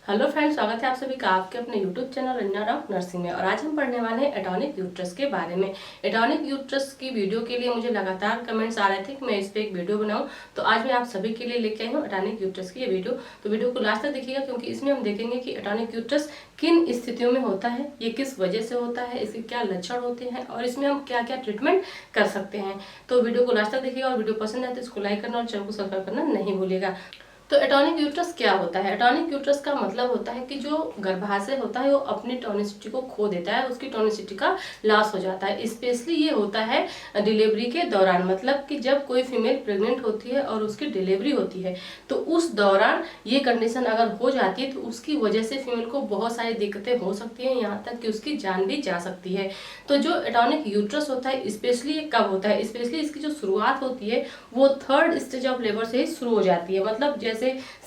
Hello friends, स्वागत है आप सभी का आपके अपने YouTube channel Ranjana Rao nursing में। और आज हम पढ़ने वाले हैं एटॉनिक यूट्रस के बारे में। एटॉनिक यूट्रस की वीडियो के लिए मुझे लगातार कमेंट्स आ रहे थे कि मैं इस पे एक वीडियो बनाऊं, तो आज मैं आप सभी के लिए लेके आई हूं एटॉनिक यूट्रस की ये वीडियो। तो वीडियो को लास्ट तक देखिएगा, क्योंकि इसमें हम देखेंगे कि एटॉनिक यूट्रस किन स्थितियों में होता है, ये किस वजह से होता है, इसके क्या लक्षण होते हैं और इसमें हम क्या क्या ट्रीटमेंट कर सकते हैं। तो वीडियो को लास्ट तक देखिएगा और वीडियो पसंद आए तो इसको लाइक करना और चैनल को सब्सक्राइब करना नहीं भूलिएगा। तो एटॉनिक यूट्रस क्या होता है? एटॉनिक यूट्रस का मतलब होता है कि जो गर्भाशय होता है वो अपनी टोनिसिटी को खो देता है, उसकी टोनिसिटी का लॉस हो जाता है। स्पेशली ये होता है डिलीवरी के दौरान, मतलब कि जब कोई फीमेल प्रेग्नेंट होती है और उसकी डिलीवरी होती है तो उस दौरान ये कंडीशन अगर हो जाती है तो उसकी वजह से फीमेल को बहुत सारी दिक्कतें हो सकती हैं, यहाँ तक कि उसकी जान भी जा सकती है। तो जो एटॉनिक यूट्रस होता है स्पेशली ये कब होता है? स्पेशली इसकी जो शुरुआत होती है वो थर्ड स्टेज ऑफ लेबर से ही शुरू हो जाती है। मतलब जैसे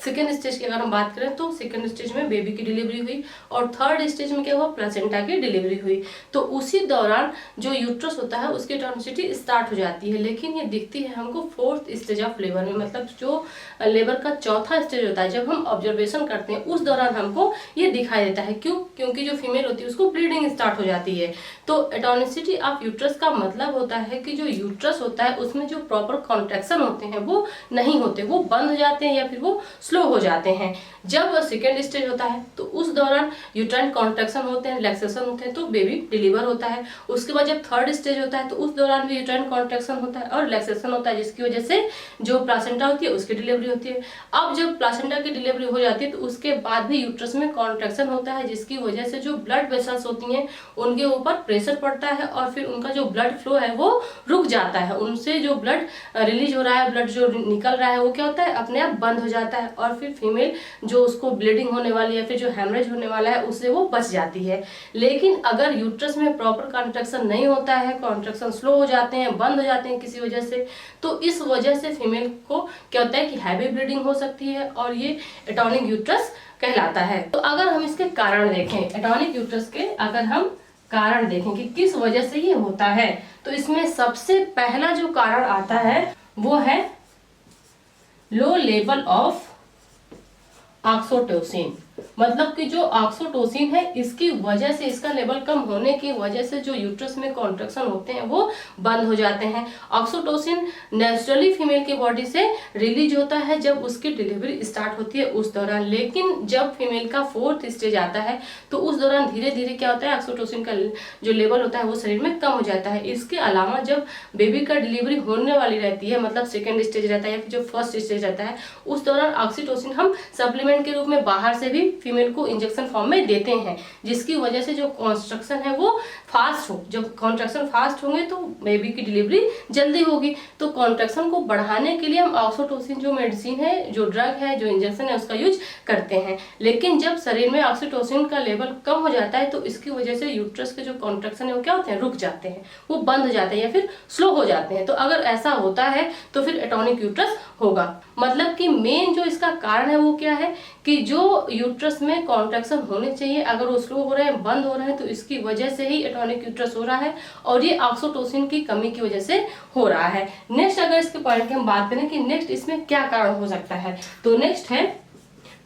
सेकेंड स्टेज की अगर हम बात करें तो सेकेंड स्टेज में बेबी की डिलीवरी हुई और थर्ड स्टेज में क्या हुआ, प्लेसेंटा की डिलीवरी हुई। तो उसी दौरान जो यूट्रस होता है उसकी टोनिसिटी स्टार्ट हो जाती है, लेकिन ये दिखती है हमको फोर्थ स्टेज ऑफ लेबर में। मतलब जो लेबर का चौथा स्टेज होता है, जब हम ऑब्जर्वेशन करते हैं उस दौरान हमको ये दिखाई देता है। क्यों? क्योंकि जो फीमेल होती है उसको ब्लीडिंग स्टार्ट हो जाती है। तो एटॉनिसिटी ऑफ यूट्रस का मतलब होता है कि जो यूट्रस होता है उसमें जो प्रॉपर कॉन्ट्रैक्शन होते हैं वो नहीं होते, वो बंद हो जाते हैं या फिर वो स्लो हो जाते हैं। जब सेकेंड स्टेज होता है तो उस दौरान यूट्राइन कॉन्ट्रैक्शन होते हैं, रिलैक्सेशन होते हैं, तो बेबी डिलीवर होता है। उसके बाद जब थर्ड स्टेज होता है तो उस दौरान भी यूट्राइन कॉन्ट्रैक्शन होता है और रिलैक्सेशन होता है, जिसकी वजह से जो प्लासेंटा होती है उसकी डिलीवरी होती है। अब जब प्लासेंटा की डिलीवरी हो जाती है तो उसके बाद भी यूट्रस में कॉन्ट्रैक्शन होता है, जिसकी वजह से जो ब्लड वेसल्स होती हैं उनके ऊपर प्रेशर पड़ता है और फिर उनका जो ब्लड फ्लो है वो रुक जाता है। उनसे जो ब्लड रिलीज हो रहा है, ब्लड जो निकल रहा है वो क्या होता है, अपने आप बंद हो जाता है और फिर फीमेल जो उसको ब्लीडिंग होने वाली है, फिर जो हेमरेज होने वाला है उससे वो बच जाती है। लेकिन अगर यूट्रस में प्रॉपर कॉन्ट्रैक्शन नहीं होता है, कॉन्ट्रैक्शन स्लो हो जाते हैं, बंद हो जाते हैं किसी वजह से, तो इस वजह से फीमेल को क्या होता है कि हैवी ब्लीडिंग हो सकती है और ये एटॉनिक यूट्रस कहलाता है। तो अगर हम इसके कारण देखें, एटॉनिक यूट्रस के अगर हम कारण देखें कि किस वजह से ये होता है, तो इसमें सबसे पहला जो कारण आता है वो है लो लेवल ऑफ ऑक्सीटोसिन। मतलब कि जो ऑक्सीटोसिन है इसकी वजह से, इसका लेवल कम होने की वजह से जो यूट्रस में कॉन्ट्रैक्शन होते हैं वो बंद हो जाते हैं। ऑक्सीटोसिन नेचुरली फीमेल की बॉडी से रिलीज होता है जब उसकी डिलीवरी स्टार्ट होती है उस दौरान, लेकिन जब फीमेल का फोर्थ स्टेज आता है तो उस दौरान धीरे धीरे क्या होता है, ऑक्सीटोसिन का जो लेवल होता है वो शरीर में कम हो जाता है। इसके अलावा जब बेबी का डिलीवरी होने वाली रहती है, मतलब सेकेंड स्टेज रहता है या फिर जो फर्स्ट स्टेज रहता है, उस दौरान ऑक्सीटोसिन हम सप्लीमेंट के रूप में बाहर से भी फीमेल को इंजेक्शन फॉर्म में देते हैं, जिसकी वजह से जो कॉन्स्ट्रक्शन है वो फास्ट हो। जब कॉन्ट्रैक्शन फास्ट होंगे तो बेबी की डिलीवरी जल्दी होगी। तो कॉन्ट्रैक्शन को बढ़ाने के लिए हम ऑक्सीटोसिन जो मेडिसिन है, जो ड्रग है, जो इंजेक्शन है, उसका यूज करते हैं। लेकिन जब शरीर में ऑक्सीटोसिन का लेवल कम हो जाता है तो इसकी वजह से यूट्रस के जो कॉन्ट्रैक्शन है वो क्या होते हैं, रुक जाते हैं, वो बंद हो जाते हैं या फिर स्लो हो जाते हैं। तो अगर ऐसा होता है तो फिर एटॉनिक यूट्रस होगा। मतलब कि मेन जो इसका कारण है वो क्या है कि जो यूट्रस में कॉन्ट्रैक्शन होने चाहिए अगर वो स्लो हो रहे हैं, बंद हो रहे हैं, तो इसकी वजह से ही एटॉनिक यूट्रस हो रहा है और ये ऑक्सीटोसिन की कमी की वजह से हो रहा है। नेक्स्ट अगर इसके पॉइंट की हम बात करें कि नेक्स्ट इसमें क्या कारण हो सकता है, तो नेक्स्ट है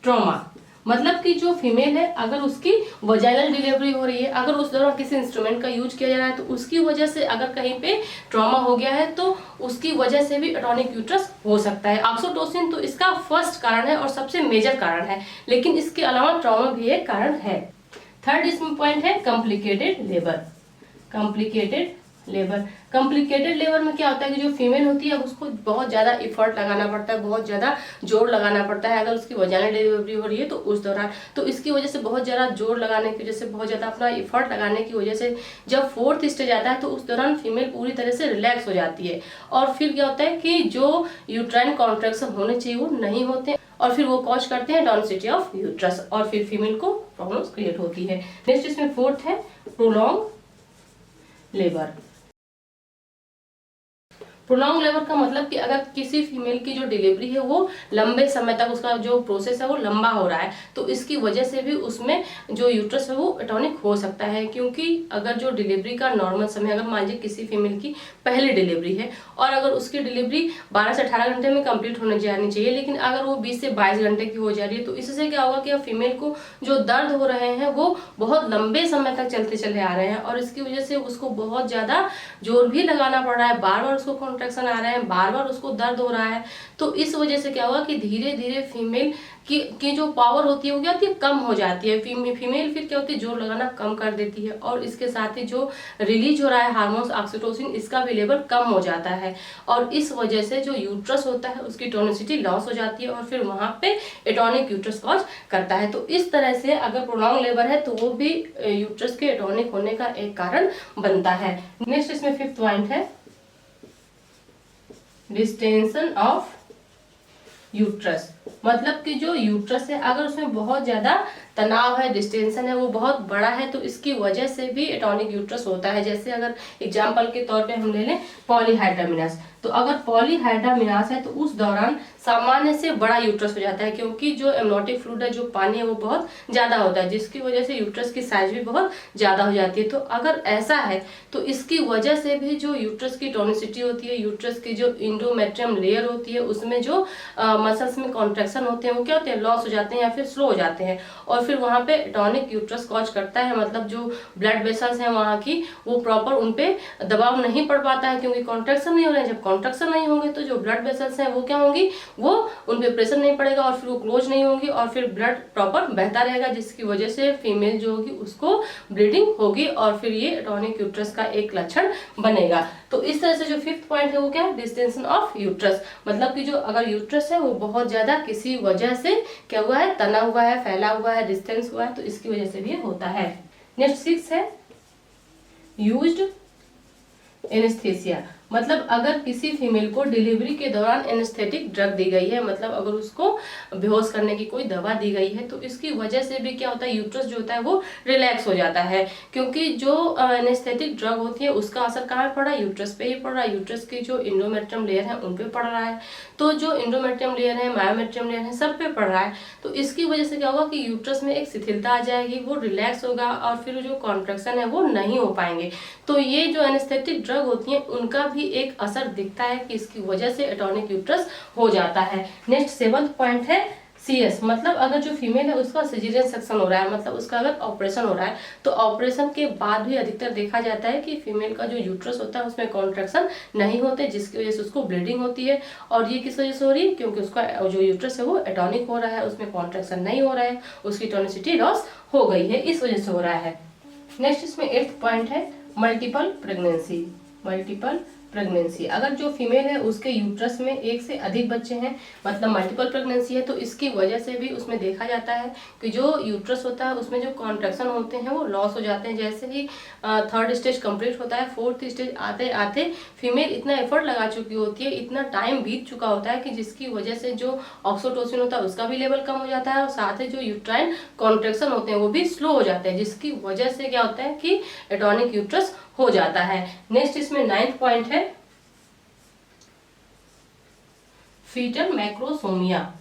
ट्रॉमा। मतलब कि जो फीमेल है अगर उसकी वजाइनल डिलीवरी हो रही है, अगर उस दौरान किसी इंस्ट्रूमेंट का यूज किया जा रहा है तो उसकी वजह से अगर कहीं पे ट्रॉमा हो गया है तो उसकी वजह से भी एटॉनिक यूट्रस हो सकता है। ऑक्सीटोसिन तो इसका फर्स्ट कारण है और सबसे मेजर कारण है, लेकिन इसके अलावा ट्रॉमा भी एक कारण है। थर्ड इसमें पॉइंट है कॉम्प्लिकेटेड लेबर। कॉम्प्लिकेटेड लेबर में क्या होता है कि जो फीमेल होती है उसको बहुत ज्यादा एफर्ट लगाना पड़ता है, बहुत ज्यादा जोर लगाना पड़ता है अगर उसकी वजाइनल डिलीवरी हो रही है तो उस दौरान। तो इसकी वजह से बहुत ज्यादा जोर लगाने की वजह से, बहुत ज्यादा अपना एफर्ट लगाने की वजह से जब फोर्थ स्टेज आता है तो उस दौरान फीमेल पूरी तरह से रिलैक्स हो जाती है और फिर क्या होता है कि जो यूट्राइन कॉन्ट्रैक्शन होने चाहिए वो नहीं होते और फिर वो कॉज करते हैं टॉनिसिटी ऑफ यूट्रस और फिर फीमेल को प्रॉब्लम्स क्रिएट होती है। नेक्स्ट इसमें फोर्थ है प्रोलॉन्ग लेबर। प्रोलॉन्ग लेबर का मतलब कि अगर किसी फीमेल की जो डिलीवरी है वो लंबे समय तक उसका जो प्रोसेस है वो लंबा हो रहा है, तो इसकी वजह से भी उसमें जो यूट्रस है वो एटॉनिक हो सकता है। क्योंकि अगर जो डिलीवरी का नॉर्मल समय, अगर मान लीजिए किसी फीमेल की पहली डिलीवरी है और अगर उसकी डिलीवरी 12 से 18 घंटे में कंप्लीट होने जानी चाहिए, लेकिन अगर वो 20 से 22 घंटे की हो जा रही है, तो इससे क्या होगा कि फीमेल को जो दर्द हो रहे हैं वो बहुत लंबे समय तक चलते चले आ रहे हैं और इसकी वजह से उसको बहुत ज्यादा जोर भी लगाना पड़ रहा है, बार बार उसको कॉन्ट्रैक्शन आ रहे हैं, बार बार उसको दर्द हो रहा है। तो इस वजह से क्या होगा कि धीरे धीरे फीमेल की जो पावर होती है वो क्या होती है, कम हो जाती है। फीमेल फिर क्या होती है, जोर लगाना कम कर देती है और इसके साथ ही जो रिलीज हो रहा है हार्मोन्स ऑक्सीटोसिन, इसका भी लेवल कम हो जाता है और इस वजह से जो यूट्रस होता है उसकी टोनिसिटी लॉस हो जाती है और फिर वहां पे एटॉनिक यूट्रस कॉज करता है। तो इस तरह से अगर प्रोलॉन्ग लेबर है तो वो भी यूट्रस के एटॉनिक होने का एक कारण बनता है। नेक्स्ट इसमें 5th पॉइंट है डिस्टेंशन ऑफ यूट्रस। मतलब कि जो यूट्रस है अगर उसमें बहुत ज्यादा तनाव है, डिस्टेंशन है, वो बहुत बड़ा है, तो इसकी वजह से भी एटॉनिक यूट्रस होता है। जैसे अगर एग्जांपल के तौर पे हम ले लें पॉलीहाइड्रामिनस, तो अगर पॉलीहाइड्रामिनस है तो उस दौरान सामान्य से बड़ा यूट्रस हो जाता है क्योंकि जो एमनोटिक फ्लूइड है, जो पानी है, वो बहुत ज्यादा होता है, जिसकी वजह से यूट्रस की साइज भी बहुत ज्यादा हो जाती है। तो अगर ऐसा है तो इसकी वजह से भी जो यूट्रस की टोनिसिटी होती है, यूट्रस की जो इंडोमेट्रियम लेयर होती है, उसमें जो मसल्स में कॉन्ट्रैक्शन होते हैं वो क्या होते हैं, लॉस हो जाते हैं या फिर स्लो हो जाते हैं और फिर वहां पे एटॉनिक यूट्रस कॉज करता है। मतलब जो ब्लड वेसल्स हैं वहां की, वो प्रॉपर उनपे दबाव नहीं पड़ पाता है क्योंकि कॉन्ट्रैक्शन नहीं हो रहे हैं। जब कॉन्ट्रैक्शन नहीं होंगे तो जो ब्लड वेसल्स हैं वो क्या होंगी, वो उनपे प्रेशर नहीं पड़ेगा और फिर वो क्लोज नहीं होंगी और फिर ब्लड प्रॉपर बहता रहेगा, जिसकी वजह से फीमेल जो होगी उसको ब्लीडिंग होगी और फिर ये एटॉनिक यूट्रस का एक लक्षण बनेगा। तो इस तरह से जो 5th पॉइंट है वो क्या है, डिस्टेंशन ऑफ यूट्रस। मतलब कि जो अगर यूट्रस है वो बहुत ज्यादा किसी वजह से क्या हुआ है, तना हुआ है, फैला हुआ है, डिस्टेंस हुआ है, तो इसकी वजह से भी होता है। नेक्स्ट 6 है यूज्ड एनेस्थीसिया। मतलब अगर किसी फीमेल को डिलीवरी के दौरान एनेस्थेटिक ड्रग दी गई है, मतलब अगर उसको बेहोश करने की कोई दवा दी गई है, तो इसकी वजह से भी क्या होता है, यूट्रस जो होता है वो रिलैक्स हो जाता है क्योंकि जो एनेस्थेटिक ड्रग होती है उसका असर कहाँ पड़ रहा है, यूट्रस पे ही पड़ रहा है। यूट्रस की जो इंडोमेट्रियम लेयर है उन पे पड़ रहा है, तो जो इंडोमेट्रियम लेयर है, मायोमेट्रियम लेयर है, सब पे पड़ रहा है। तो इसकी वजह से क्या होगा कि यूट्रस में एक शिथिलता आ जाएगी, वो रिलैक्स होगा और फिर जो कॉन्ट्रैक्शन है वो नहीं हो पाएंगे। तो ये जो एनेस्थेटिक ड्रग होती है उनका भी एक असर दिखता है कि इसकी वजह से एटॉनिक यूट्रस हो जाता है। नेक्स्ट 7th पॉइंट है CS। मतलब अगर जो फीमेल है उसका सिजेरियन सेक्शन हो रहा है, मतलब उसका अगर ऑपरेशन हो रहा है, तो ऑपरेशन के बाद भी अधिकतर देखा जाता है कि फीमेल का जो यूट्रस होता है उसमें कॉन्ट्रैक्शन नहीं होते, जिसकी वजह से उसको ब्लीडिंग होती है। और ये किस वजह से हो रही है, क्योंकि उसका जो यूट्रस है वो एटॉनिक हो रहा है, उसमें कॉन्ट्रैक्शन नहीं हो रहा है, उसकी टोनिसिटी लॉस हो गई है, इस वजह से हो रहा है। नेक्स्ट इसमें 8th पॉइंट है मल्टीपल प्रेगनेंसी। मल्टीपल प्रेगनेंसी, अगर जो फीमेल है उसके यूट्रस में एक से अधिक बच्चे हैं, मतलब मल्टीपल प्रेगनेंसी है, तो इसकी वजह से भी उसमें देखा जाता है कि जो यूट्रस होता है उसमें जो कॉन्ट्रैक्शन होते हैं वो लॉस हो जाते हैं। जैसे ही 3rd स्टेज कंप्लीट होता है, 4th स्टेज आते आते फीमेल इतना एफर्ट लगा चुकी होती है, इतना टाइम बीत चुका होता है कि जिसकी वजह से जो ऑक्सीटोसिन होता है उसका भी लेवल कम हो जाता है और साथ ही जो यूट्राइन कॉन्ट्रैक्शन होते हैं वो भी स्लो हो जाते हैं, जिसकी वजह से क्या होता है कि एटॉनिक यूट्रस हो जाता है। नेक्स्ट इसमें 9th पॉइंट है फीटल मैक्रोसोमिया।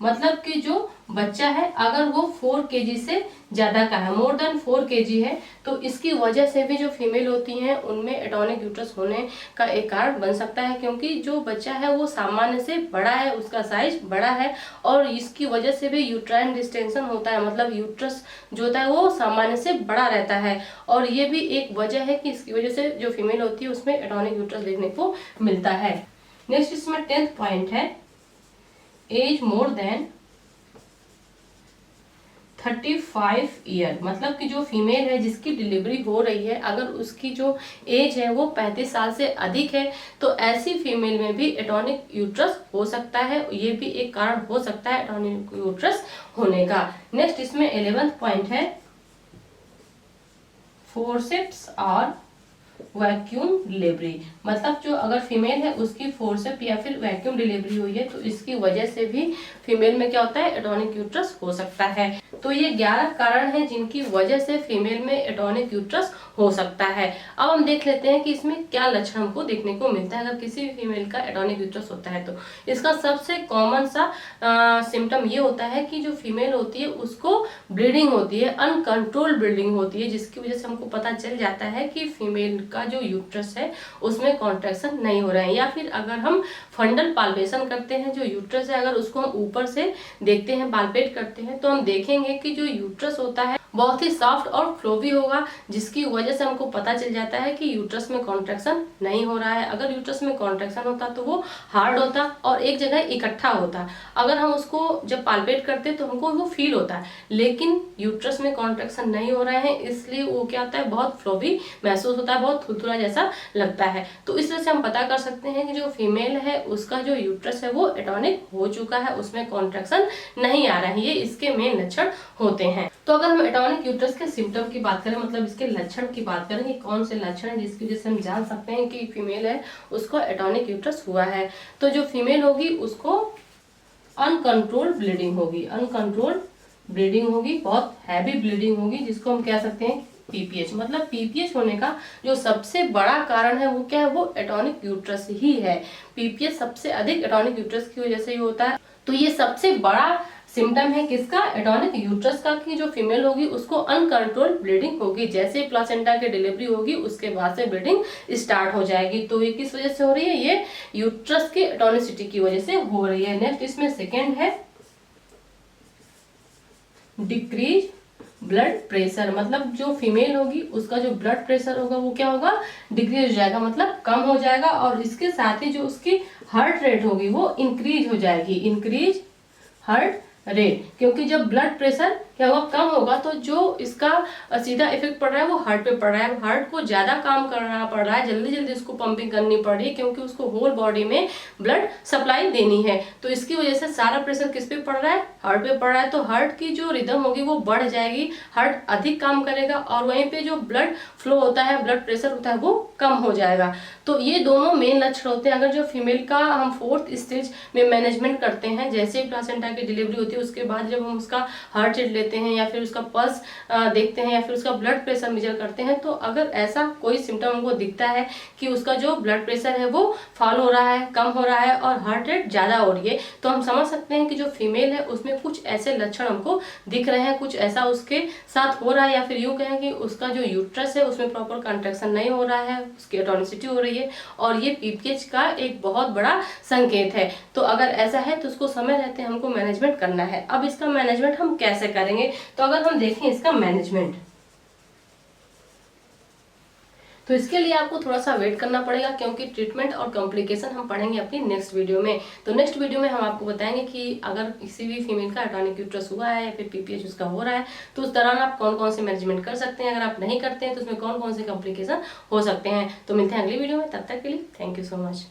मतलब कि जो बच्चा है अगर वो 4 kg से ज्यादा का है, मोर देन 4 kg है, तो इसकी वजह से भी जो फीमेल होती हैं उनमें एटॉनिक यूट्रस होने का एक कारण बन सकता है क्योंकि जो बच्चा है वो सामान्य से बड़ा है, उसका साइज बड़ा है और इसकी वजह से भी यूट्राइन डिस्टेंशन होता है, मतलब यूट्रस जो होता है वो सामान्य से बड़ा रहता है और ये भी एक वजह है कि इसकी वजह से जो फीमेल होती है उसमें एटॉनिक यूट्रस देखने को मिलता है। नेक्स्ट इसमें 10th पॉइंट है एज मोर देन 35 ईयर। मतलब कि जो फीमेल है जिसकी डिलीवरी हो रही है, अगर उसकी जो एज है वो 35 साल से अधिक है, तो ऐसी फीमेल में भी एटॉनिक यूट्रस हो सकता है, ये भी एक कारण हो सकता है एटॉनिक यूट्रस होने का। नेक्स्ट इसमें 11th पॉइंट है फोर्सेप्स और वैक्यूम डिलीवरी। मतलब जो अगर फीमेल है उसकी फोर्सेप या फिर वैक्यूम डिलीवरी हुई है तो इसकी वजह से भी फीमेल में क्या होता है एटॉनिक यूट्रस हो सकता है। तो ये 11 कारण हैं जिनकी वजह से फीमेल में एटॉनिक यूट्रस हो सकता है। अब हम देख लेते हैं कि इसमें क्या लक्षण हमको देखने को मिलता है अगर किसी भी फीमेल का एटॉनिक यूट्रस होता है। तो इसका सबसे कॉमन सा सिम्टम ये होता है कि जो फीमेल होती है उसको ब्लीडिंग होती है, अनकंट्रोल ब्लीडिंग होती है, जिसकी वजह से हमको पता चल जाता है कि फीमेल का जो यूट्रस है उसमें कॉन्ट्रैक्शन नहीं हो रहा है। या फिर अगर हम फंडल पाल्पेशन करते हैं, जो यूट्रस है अगर उसको हम ऊपर से देखते हैं, पाल्पेट करते हैं, तो हम देखेंगे कि जो यूट्रस होता है बहुत ही सॉफ्ट और फ्लोवी होगा, जिसकी वजह से हमको पता चल जाता है कि यूट्रस में कॉन्ट्रैक्शन नहीं हो रहा है। अगर यूट्रस में कॉन्ट्रैक्शन होता तो वो हार्ड होता और एक जगह इकट्ठा होता। अगर हम उसको जब पाल्पेट करते तो हमको वो फील होता है, लेकिन यूट्रस में कॉन्ट्रैक्शन नहीं हो रहे हैं, इसलिए वो क्या होता है, बहुत फ्लोवी महसूस होता है, बहुत थुथुरा जैसा लगता है। तो इस तरह से हम पता कर सकते हैं कि जो फीमेल है उसका जो यूट्रस है वो एटॉनिक हो चुका है, उसमें कॉन्ट्रैक्शन नहीं आ रहा है। ये इसके मेन लक्षण होते हैं। तो अगर हम एटॉनिक यूट्रस के सिम्टम की बात करें, मतलब इसके लक्षण की बात करें कि कौन से लक्षण है जिसकी वजह से हम जान सकते हैं कि फीमेल है उसको एटॉनिक यूट्रस हुआ है, तो जो फीमेल होगी उसको अनकंट्रोल्ड ब्लीडिंग होगी, अनकंट्रोल्ड ब्लीडिंग होगी, बहुत हैवी ब्लीडिंग होगी, जिसको हम कह सकते हैं पीपीएच। मतलब पीपीएच होने का जो सबसे बड़ा कारण है वो क्या है, वो एटॉनिक यूट्रस ही है। पीपीएच सबसे अधिक एटॉनिक यूट्रस की वजह से ही होता है। तो ये सबसे बड़ा सिम्टम है किसका, एटॉनिक यूट्रस का, कि जो फीमेल होगी उसको अनकंट्रोल्ड ब्लीडिंग होगी। जैसे प्लासेंटा की डिलीवरी होगी उसके बाद से ब्लीडिंग स्टार्ट हो जाएगी। तो ये किस वजह से हो रही है, ये यूट्रस की एटॉनिसिटी की वजह से हो रही है। नेक्स्ट इसमें सेकेंड है डिक्रीज ब्लड प्रेशर। मतलब जो फीमेल होगी उसका जो ब्लड प्रेशर होगा वो क्या होगा, डिक्रीज हो जाएगा, मतलब कम हो जाएगा। और इसके साथ ही जो उसकी हार्ट रेट होगी वो इंक्रीज हो जाएगी, इंक्रीज हार्ट रेट। क्योंकि जब ब्लड प्रेशर क्या होगा, कम होगा, तो जो इसका सीधा इफेक्ट पड़ रहा है वो हार्ट पे पड़ रहा है। हार्ट को ज्यादा काम करना पड़ रहा है, जल्दी जल्दी उसको पंपिंग करनी पड़ रही है, क्योंकि उसको होल बॉडी में ब्लड सप्लाई देनी है। तो इसकी वजह से सारा प्रेशर किस पे पड़ रहा है, हार्ट पे पड़ रहा है। तो हार्ट की जो रिदम होगी वो बढ़ जाएगी, हार्ट अधिक काम करेगा, और वहीं पे जो ब्लड फ्लो होता है, ब्लड प्रेशर होता है, वो कम हो जाएगा। तो ये दोनों मेन लक्षण होते हैं। अगर जो फीमेल का हम 4th स्टेज में मैनेजमेंट करते हैं, जैसे प्लासेंटा की डिलीवरी होती है उसके बाद जब हम उसका हार्ट रेट लेते हैं या फिर उसका पल्स देखते हैं या फिर उसका ब्लड प्रेशर मेजर करते हैं, तो अगर ऐसा कोई सिम्टम हमको दिखता है कि उसका जो ब्लड प्रेशर है वो फॉल हो रहा है, कम हो रहा है और हार्ट रेट ज्यादा हो रही है, तो हम समझ सकते हैं कि जो फीमेल है उसमें कुछ ऐसे लक्षण हमको दिख रहे हैं, कुछ ऐसा उसके साथ हो रहा है। या फिर यूं कहें कि उसका जो यूट्रस है उसमें प्रॉपर कंट्रैक्शन नहीं हो रहा है, उसकी एटॉनिसिटी हो रही है, और ये पीपीएच का एक बहुत बड़ा संकेत है। तो अगर ऐसा है तो उसको समय रहते हमको मैनेजमेंट करना है। अब इसका मैनेजमेंट हम कैसे करेंगे, तो अगर हम देखें इसका मैनेजमेंट, तो इसके लिए आपको थोड़ा सा वेट करना पड़ेगा, क्योंकि ट्रीटमेंट और कॉम्प्लिकेशन हम पढ़ेंगे अपनी नेक्स्ट वीडियो में। तो नेक्स्ट वीडियो में हम आपको बताएंगे कि अगर किसी भी फीमेल का एटॉनिक यूट्रस हुआ है या फिर पीपीएच उसका हो रहा है, तो उस दौरान आप कौन कौन से मैनेजमेंट कर सकते हैं, अगर आप नहीं करते हैं तो उसमें कौन कौन से कॉम्प्लिकेशन हो सकते हैं। तो मिलते हैं अगली वीडियो में, तब तक के लिए थैंक यू सो मच।